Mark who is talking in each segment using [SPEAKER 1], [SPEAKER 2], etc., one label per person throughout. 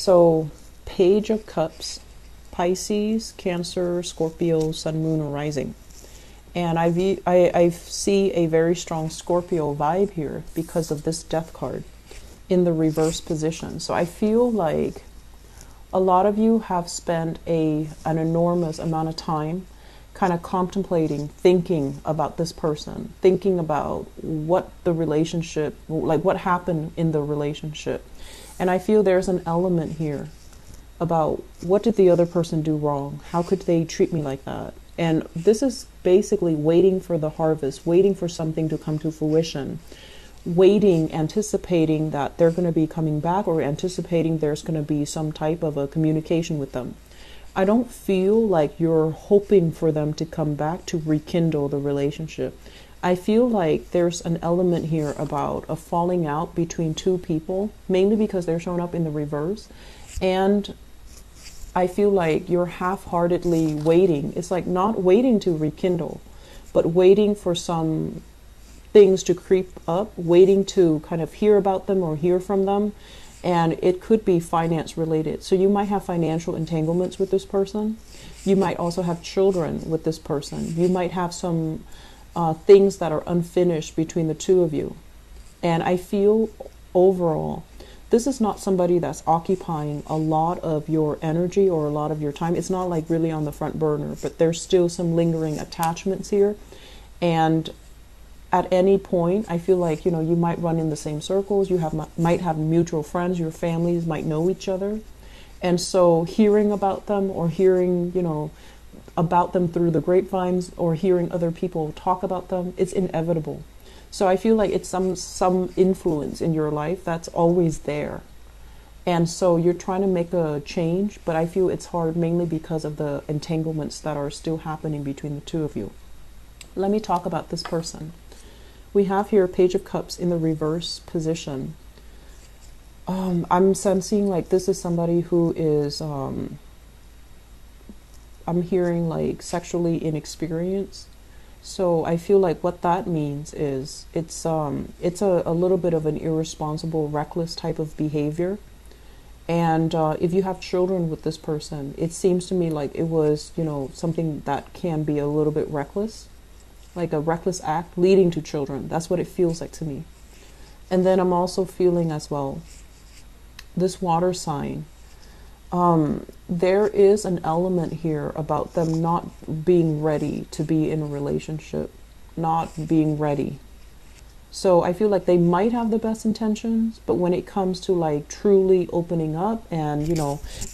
[SPEAKER 1] So, Page of Cups, Pisces, Cancer, Scorpio, Sun, Moon, or Rising. And I see a very strong Scorpio vibe here because of this Death card in the reverse position. So I feel like a lot of you have spent an enormous amount of time kind of contemplating, thinking about this person, thinking about what the relationship, like what happened in the relationship. And I feel there's an element here about what did the other person do wrong? How could they treat me like that? And this is basically waiting for the harvest, waiting for something to come to fruition, waiting, anticipating that they're going to be coming back, or anticipating there's going to be some type of a communication with them. I don't feel like you're hoping for them to come back to rekindle the relationship. I feel like there's an element here about a falling out between two people, mainly because they're showing up in the reverse. And I feel like you're half-heartedly waiting. It's like not waiting to rekindle, but waiting for some things to creep up, waiting to kind of hear about them or hear from them. And it could be finance related. So you might have financial entanglements with this person. You might also have children with this person. You might have some things that are unfinished between the two of you. And I feel overall, this is not somebody that's occupying a lot of your energy or a lot of your time. It's not like really on the front burner, but there's still some lingering attachments here. And at any point, I feel like, you might run in the same circles. You might have mutual friends. Your families might know each other. And so hearing about them, or hearing, about them through the grapevines, or hearing other people talk about them, it's inevitable. So I feel like it's some influence in your life that's always there. And so you're trying to make a change, but I feel it's hard mainly because of the entanglements that are still happening between the two of you. Let me talk about this person. We have here Page of Cups in the reverse position. I'm sensing like this is somebody who is, I'm hearing like sexually inexperienced. So I feel like what that means is it's a little bit of an irresponsible, reckless type of behavior. And if you have children with this person, it seems to me like it was, something that can be a little bit reckless. Like a reckless act leading to children. That's what it feels like to me. And then I'm also feeling as well, this water sign. There is an element here about them not being ready to be in a relationship, not being ready. So I feel like they might have the best intentions, but when it comes to like truly opening up and,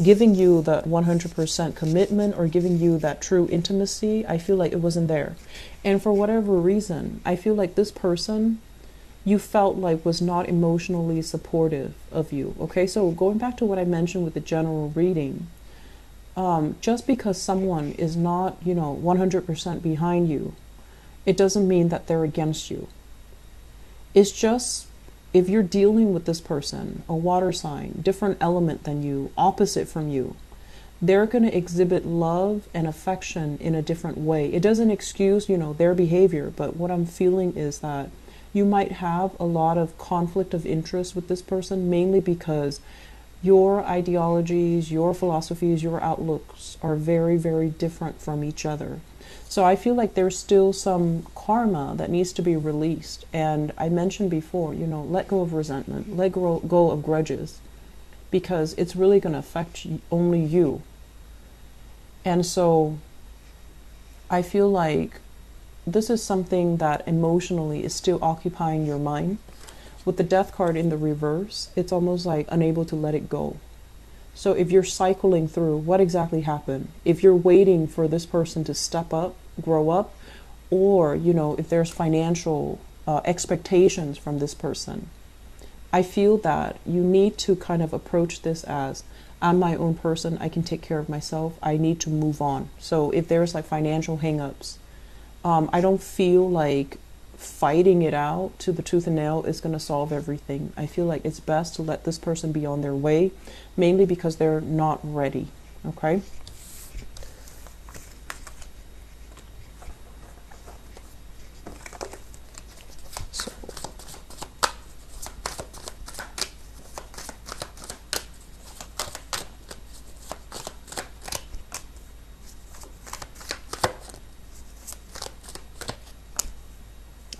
[SPEAKER 1] giving you the 100% commitment or giving you that true intimacy, I feel like it wasn't there. And for whatever reason, I feel like this person you felt like was not emotionally supportive of you. Okay, so going back to what I mentioned with the general reading, just because someone is not, 100% behind you, it doesn't mean that they're against you. It's just, if you're dealing with this person, a water sign, different element than you, opposite from you, they're going to exhibit love and affection in a different way. It doesn't excuse, their behavior, but what I'm feeling is that you might have a lot of conflict of interest with this person, mainly because your ideologies, your philosophies, your outlooks are very, very different from each other. So I feel like there's still some karma that needs to be released. And I mentioned before, let go of resentment, let go of grudges, because it's really going to affect only you. And so I feel like this is something that emotionally is still occupying your mind. With the Death card in the reverse, it's almost like unable to let it go. So if you're cycling through what exactly happened, if you're waiting for this person to step up, grow up, or, if there's financial expectations from this person, I feel that you need to kind of approach this as, I'm my own person, I can take care of myself, I need to move on. So if there's like financial hangups, I don't feel like fighting it out to the tooth and nail is going to solve everything. I feel like it's best to let this person be on their way, mainly because they're not ready. Okay? So,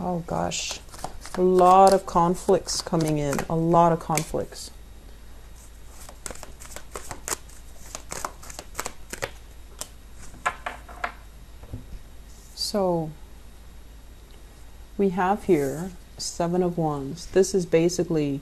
[SPEAKER 1] Oh gosh, a lot of conflicts coming in, a lot of conflicts. So we have here Seven of Wands. This is basically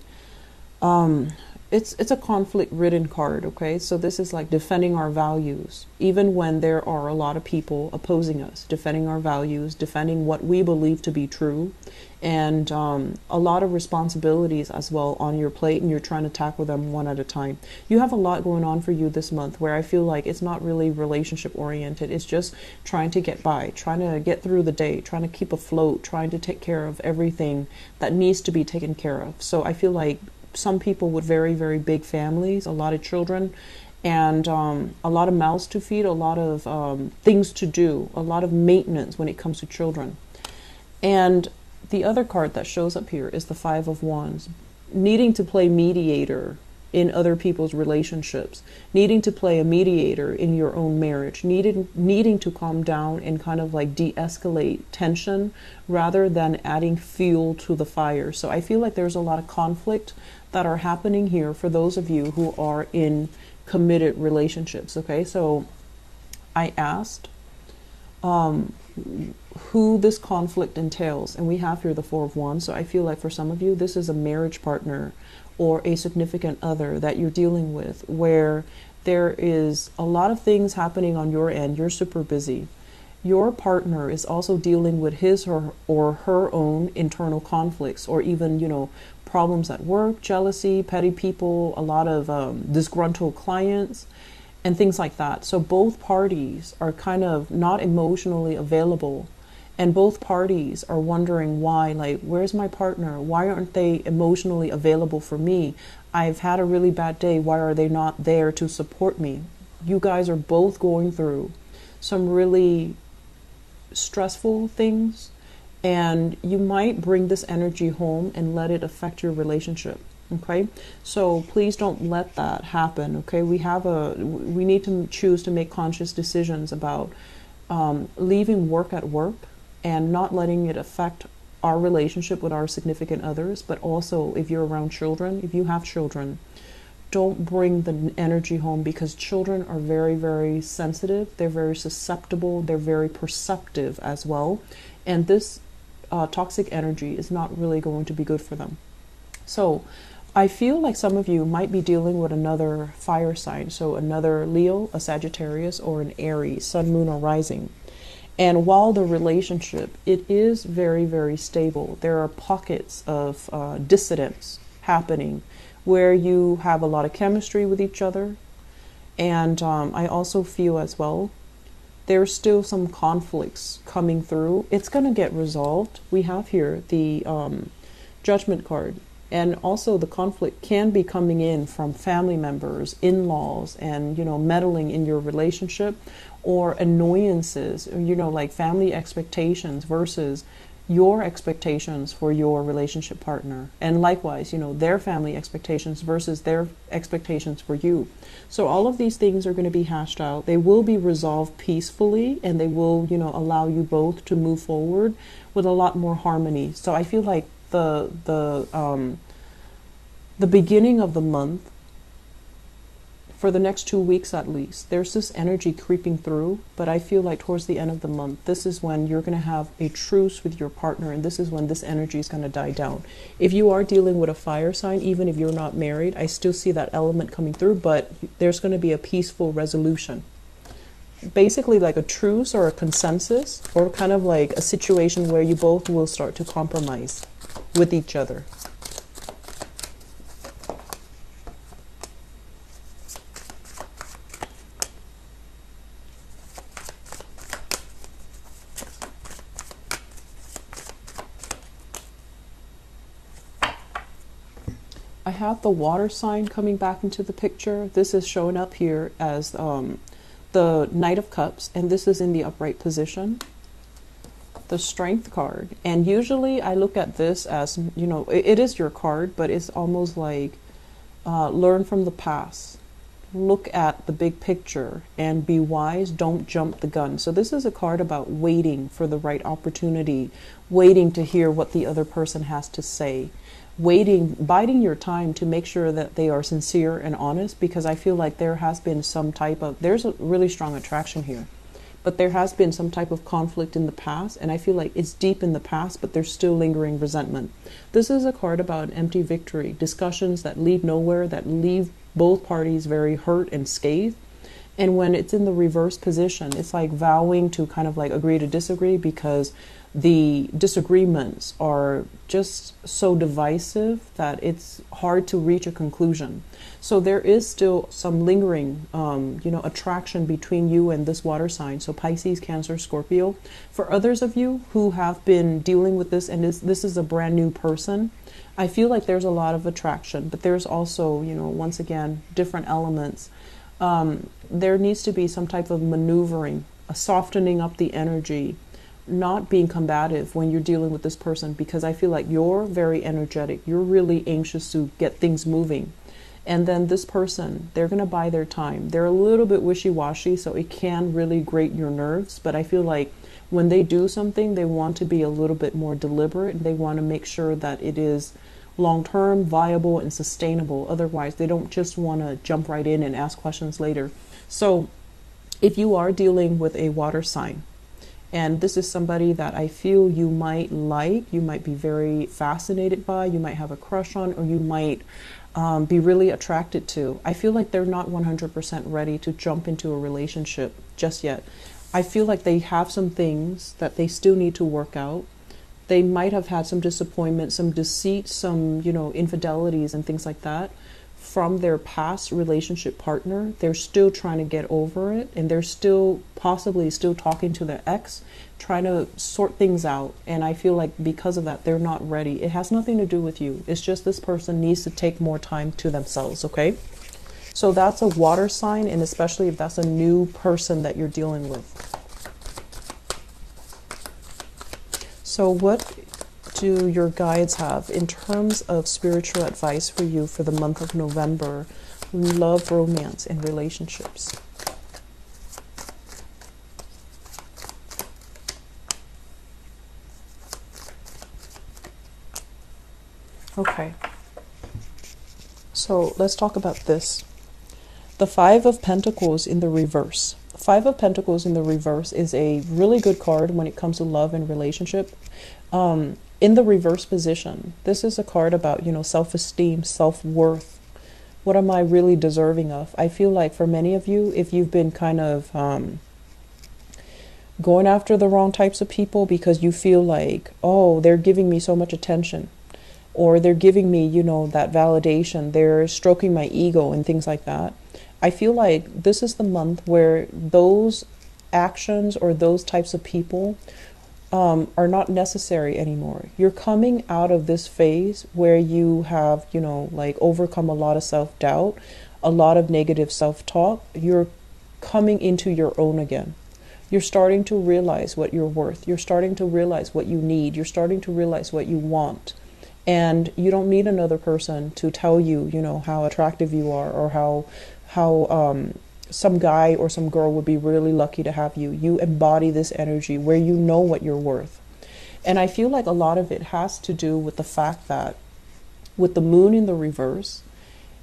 [SPEAKER 1] it's a conflict ridden card. Okay, so this is like defending our values even when there are a lot of people opposing us, defending our values, defending what we believe to be true, and a lot of responsibilities as well on your plate, and you're trying to tackle them one at a time. You have a lot going on for you this month where I feel like it's not really relationship oriented. It's just trying to get by, trying to get through the day, trying to keep afloat, trying to take care of everything that needs to be taken care of. So I feel like some people with very, very big families, a lot of children, and a lot of mouths to feed, a lot of things to do, a lot of maintenance when it comes to children. And the other card that shows up here is the Five of Wands, needing to play mediator in other people's relationships, needing to play a mediator in your own marriage, needing to calm down and kind of like de-escalate tension rather than adding fuel to the fire. So I feel like there's a lot of conflict that are happening here for those of you who are in committed relationships. Okay, so I asked who this conflict entails, and we have here the Four of Wands. So I feel like for some of you, this is a marriage partner or a significant other that you're dealing with, where there is a lot of things happening on your end. You're super busy. Your partner is also dealing with his or her own internal conflicts, or even, you know, problems at work, jealousy, petty people, a lot of disgruntled clients, and things like that. So both parties are kind of not emotionally available, and both parties are wondering why, like, where's my partner? Why aren't they emotionally available for me? I've had a really bad day. Why are they not there to support me? You guys are both going through some really stressful things, and you might bring this energy home and let it affect your relationship. Okay, so please don't let that happen. Okay, we need to choose to make conscious decisions about leaving work at work and not letting it affect our relationship with our significant others. But also, if you're around children, if you have children, don't bring the energy home, because children are very, very sensitive. They're very susceptible. They're very perceptive as well. And this toxic energy is not really going to be good for them. So I feel like some of you might be dealing with another fire sign. So another Leo, a Sagittarius, or an Aries, sun, moon, or rising. And while the relationship, it is very, very stable, there are pockets of dissidence happening where you have a lot of chemistry with each other. And I also feel as well, there's still some conflicts coming through. It's going to get resolved. We have here the Judgment card. And also the conflict can be coming in from family members, in-laws, and, you know, meddling in your relationship, or annoyances, you know, like family expectations versus your expectations for your relationship partner. And likewise, you know, their family expectations versus their expectations for you. So all of these things are going to be hashed out. They will be resolved peacefully, and they will, you know, allow you both to move forward with a lot more harmony. So I feel like the beginning of the month, for the next 2 weeks at least, there's this energy creeping through. But I feel like towards the end of the month, this is when you're going to have a truce with your partner, and this is when this energy is going to die down. If you are dealing with a fire sign, even if you're not married, I still see that element coming through, but there's going to be a peaceful resolution. Basically like a truce or a consensus, or kind of like a situation where you both will start to compromise with each other. I have the water sign coming back into the picture. This is showing up here as the Knight of Cups, and this is in the upright position. The Strength card. And usually I look at this as, you know, it is your card, but it's almost like learn from the past. look at the big picture and be wise. Don't jump the gun. So this is a card about waiting for the right opportunity, waiting to hear what the other person has to say, waiting, biding your time to make sure that they are sincere and honest, because I feel like there has been some type of, there's a really strong attraction here, but there has been some type of conflict in the past, and I feel like it's deep in the past, but there's still lingering resentment. This is a card about an empty victory, discussions that lead nowhere, that leave both parties very hurt and scathed. And when it's in the reverse position, it's like vowing to kind of like agree to disagree, because the disagreements are just so divisive that it's hard to reach a conclusion. So there is still some lingering, attraction between you and this water sign. So Pisces, Cancer, Scorpio. For others of you who have been dealing with this, and this is a brand new person, I feel like there's a lot of attraction, but there's also, once again, different elements. There needs to be some type of maneuvering, a softening up the energy, not being combative when you're dealing with this person, because I feel like you're very energetic. You're really anxious to get things moving. And then this person, they're going to buy their time. They're a little bit wishy-washy, so it can really grate your nerves. But I feel like when they do something, they want to be a little bit more deliberate, and they want to make sure that it is long-term, viable, and sustainable. Otherwise, they don't just want to jump right in and ask questions later. So if you are dealing with a water sign, and this is somebody that I feel you might like, you might be very fascinated by, you might have a crush on, or you might be really attracted to, I feel like they're not 100% ready to jump into a relationship just yet. I feel like they have some things that they still need to work out. They might have had some disappointment, some deceit, some, infidelities and things like that from their past relationship partner. They're still trying to get over it, and they're still possibly still talking to their ex, trying to sort things out. And I feel like because of that, they're not ready. It has nothing to do with you. It's just this person needs to take more time to themselves, okay? So that's a water sign, and especially if that's a new person that you're dealing with. So what do your guides have in terms of spiritual advice for you for the month of November? Love, romance, and relationships. Okay. So let's talk about this. The Five of Pentacles in the reverse. Five of Pentacles in the reverse is a really good card when it comes to love and relationship. In the reverse position, this is a card about, self-esteem, self-worth. What am I really deserving of? I feel like for many of you, if you've been kind of going after the wrong types of people because you feel like, oh, they're giving me so much attention, or they're giving me, that validation, they're stroking my ego and things like that. I feel like this is the month where those actions or those types of people are not necessary anymore. You're coming out of this phase where you have, overcome a lot of self-doubt, a lot of negative self-talk. You're coming into your own again. You're starting to realize what you're worth. You're starting to realize what you need. You're starting to realize what you want. And you don't need another person to tell you, how attractive you are, or how some guy or some girl would be really lucky to have you. You embody this energy where you know what you're worth. And I feel like a lot of it has to do with the fact that with the moon in the reverse,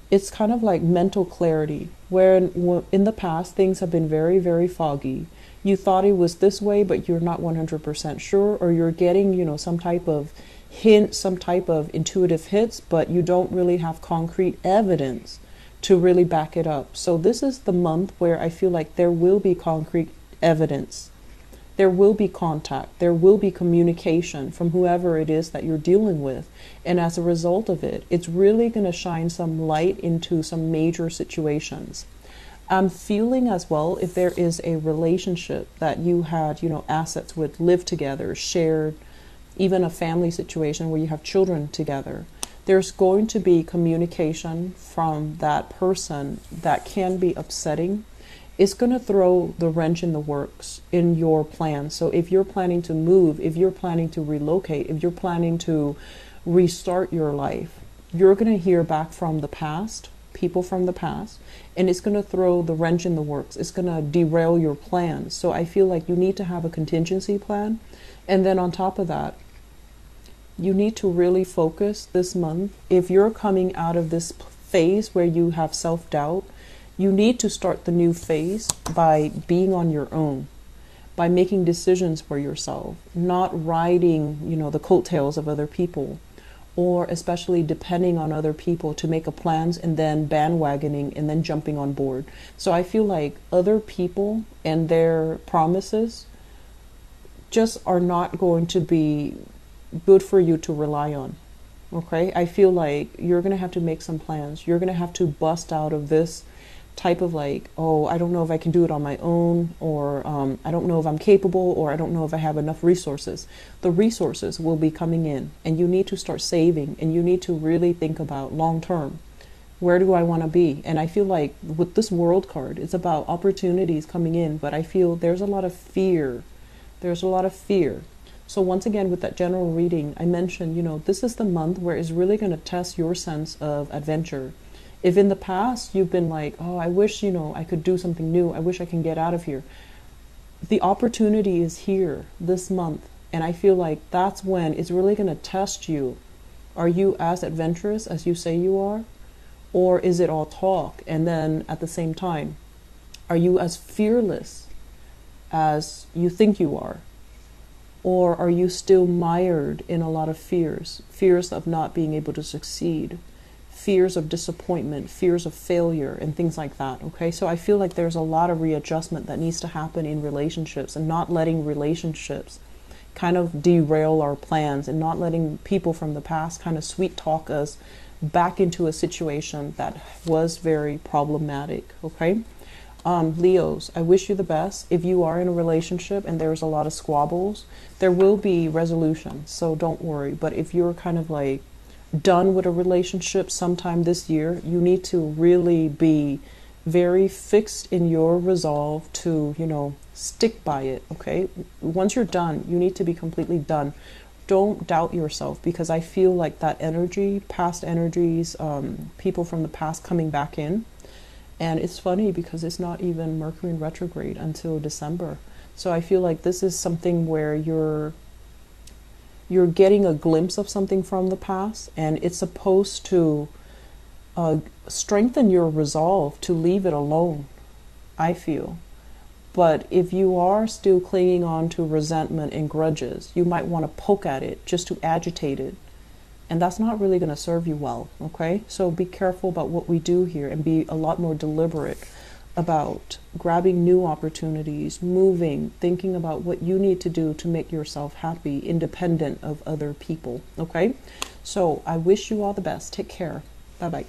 [SPEAKER 1] it's kind of like mental clarity, where in the past things have been very, very foggy. You thought it was this way, but you're not 100% sure, or you're getting, some type of hint, some type of intuitive hits, but you don't really have concrete evidence to really back it up. So this is the month where I feel like there will be concrete evidence. There will be contact. There will be communication from whoever it is that you're dealing with. And as a result of it, it's really going to shine some light into some major situations. I'm feeling as well, if there is a relationship that you had, assets with, live together, shared, even a family situation where you have children together, there's going to be communication from that person that can be upsetting. It's going to throw the wrench in the works in your plan. So if you're planning to move, if you're planning to relocate, if you're planning to restart your life, you're going to hear back from the past people from the past, and it's going to throw the wrench in the works. It's going to derail your plans. So I feel like you need to have a contingency plan. And then on top of that, you need to really focus this month. If you're coming out of this phase where you have self-doubt, you need to start the new phase by being on your own, by making decisions for yourself, not riding, the coattails of other people, or especially depending on other people to make a plans and then bandwagoning and then jumping on board. So I feel like other people and their promises just are not going to be good for you to rely on. Okay? I feel like you're going to have to make some plans. You're going to have to bust out of this type of like, oh, I don't know if I can do it on my own, or I don't know if I'm capable, or I don't know if I have enough resources. The resources will be coming in, and you need to start saving, and you need to really think about long term. Where do I want to be? And I feel like with this world card, it's about opportunities coming in, but I feel there's a lot of fear. There's a lot of fear. So once again, with that general reading, I mentioned, this is the month where it's really going to test your sense of adventure. If in the past you've been like, oh, I wish, I could do something new. I wish I can get out of here. The opportunity is here this month. And I feel like that's when it's really going to test you. Are you as adventurous as you say you are? Or is it all talk? And then at the same time, are you as fearless as you think you are? Or are you still mired in a lot of fears? Fears of not being able to succeed, fears of disappointment, fears of failure, and things like that, okay? So I feel like there's a lot of readjustment that needs to happen in relationships, and not letting relationships kind of derail our plans, and not letting people from the past kind of sweet talk us back into a situation that was very problematic, okay? Leos, I wish you the best. If you are in a relationship and there's a lot of squabbles, there will be resolution, so don't worry. But if you're kind of like done with a relationship sometime this year, you need to really be very fixed in your resolve to, stick by it, okay? Once you're done, you need to be completely done. Don't doubt yourself, because I feel like that energy, past energies, people from the past coming back in. And it's funny because it's not even Mercury in retrograde until December. So I feel like this is something where you're getting a glimpse of something from the past, and it's supposed to strengthen your resolve to leave it alone, I feel. But if you are still clinging on to resentment and grudges, you might want to poke at it just to agitate it. And that's not really going to serve you well, okay? So be careful about what we do here, and be a lot more deliberate about grabbing new opportunities, moving, thinking about what you need to do to make yourself happy, independent of other people, okay? So I wish you all the best. Take care. Bye-bye.